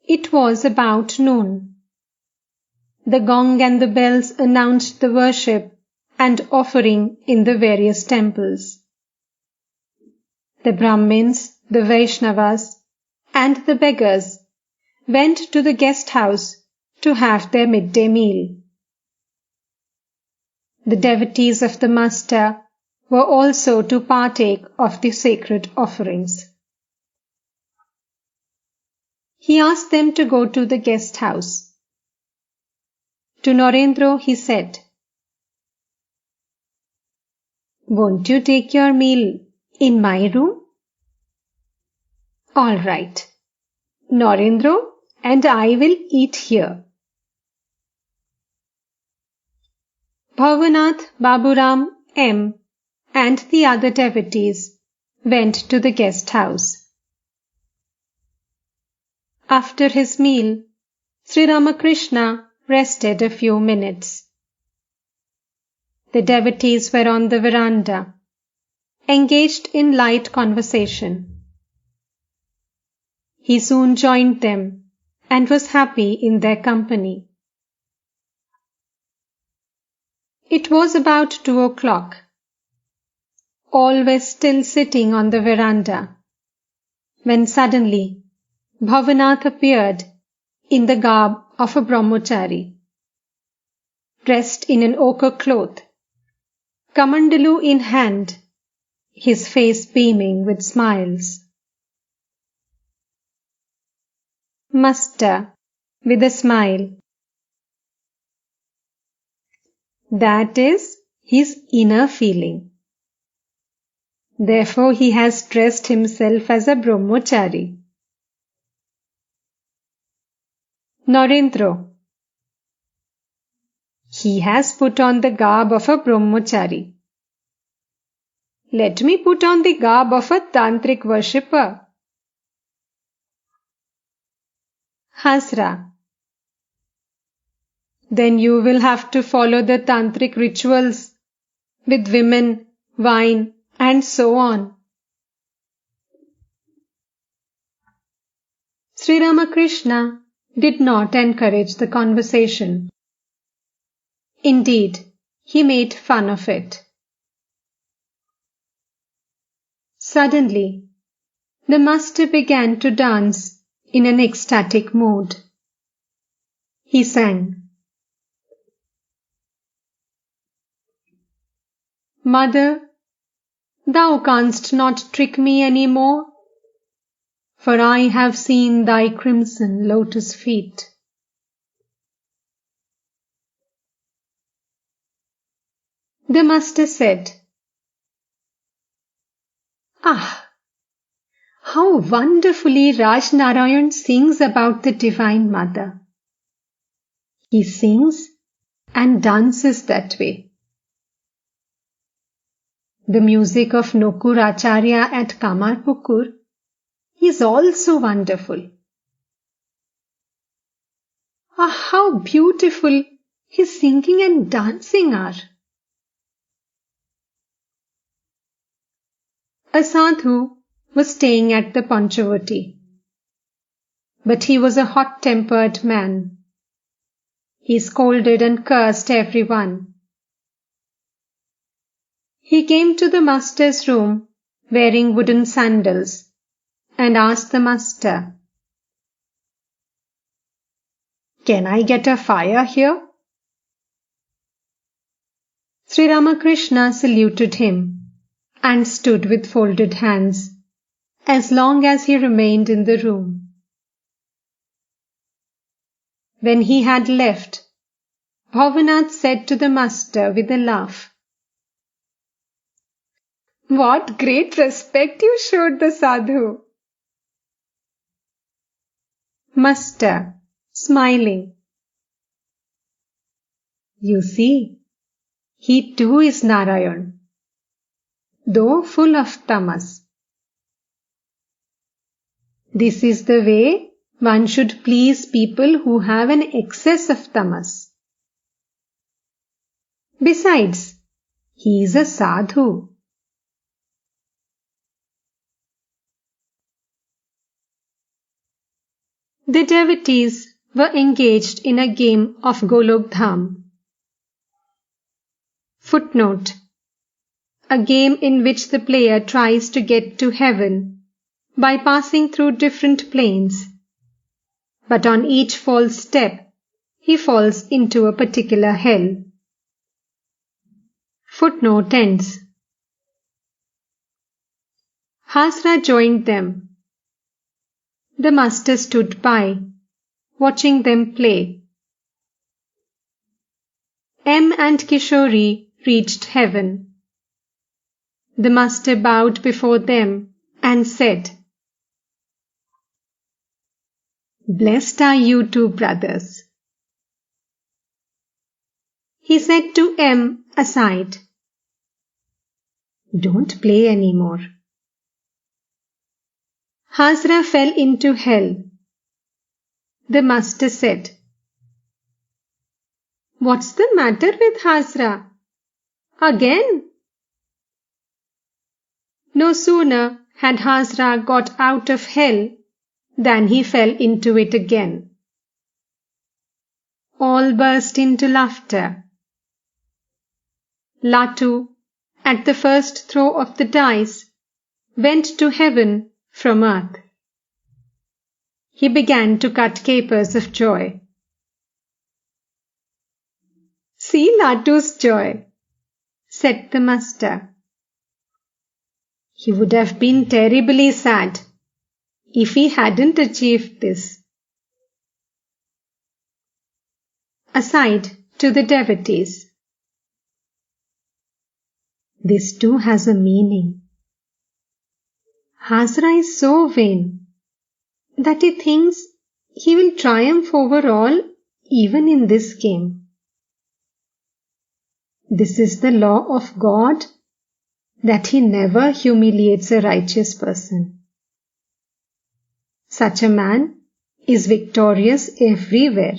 It was about noon. The gong and the bells announced the worship and offering in the various temples. The Brahmins, the Vaishnavas, and the beggars went to the guest house to have their midday meal. The devotees of the Master were also to partake of the sacred offerings. He asked them to go to the guest house. To Narendra he said, "Won't you take your meal in my room?" "All right. Narendra and I will eat here." Bhavanath, Baburam, M. and the other devotees went to the guest house. After his meal, Sri Ramakrishna rested a few minutes. The devotees were on the veranda, engaged in light conversation. He soon joined them and was happy in their company. It was about 2 o'clock. All were still sitting on the veranda, when suddenly Bhavanath appeared in the garb of a brahmachari, dressed in an ochre cloth, kamandalu in hand, his face beaming with smiles. Master, with a smile. That is his inner feeling. Therefore he has dressed himself as a brahmachari. Narendra. He has put on the garb of a brahmachari. Let me put on the garb of a tantric worshipper. Hasra. Then you will have to follow the tantric rituals with women, wine, and so on. Sri Ramakrishna did not encourage the conversation. Indeed, he made fun of it. Suddenly, the Master began to dance in an ecstatic mood. He sang, "Mother, thou canst not trick me any more, for I have seen thy crimson lotus feet." The Master said, "Ah, how wonderfully Rajnarayan sings about the Divine Mother. He sings and dances that way." The music of Nokur Acharya at Kamarpukur is also wonderful. Ah, how beautiful his singing and dancing are. A sadhu was staying at the Panchavati, but he was a hot-tempered man. He scolded and cursed everyone. He came to the Master's room wearing wooden sandals and asked the Master, "Can I get a fire here?" Sri Ramakrishna saluted him and stood with folded hands as long as he remained in the room. When he had left, Bhavanath said to the Master with a laugh, "What great respect you showed the sadhu." Master, smiling, "You see, he too is Narayan, though full of tamas. This is the way one should please people who have an excess of tamas. Besides, he is a sadhu." The devotees were engaged in a game of Golok Dham. Footnote: a game in which the player tries to get to heaven by passing through different planes, but on each false step he falls into a particular hell. Footnote ends. Hasra joined them. The master stood by, watching them play. M and Kishori reached heaven. The master bowed before them and said, "Blessed are you two brothers." He said to M aside, "Don't play anymore." Hasra fell into hell. The master said, "What's the matter with Hasra? Again?" No sooner had Hasra got out of hell than he fell into it again. All burst into laughter. Latu, at the first throw of the dice, went to heaven from earth. He began to cut capers of joy. "See Latu's joy," said the master. He would have been terribly sad if he hadn't achieved this. Aside to the devotees. This too has a meaning. Hasra is so vain that he thinks he will triumph over all even in this game. This is the law of God, that he never humiliates a righteous person. Such a man is victorious everywhere.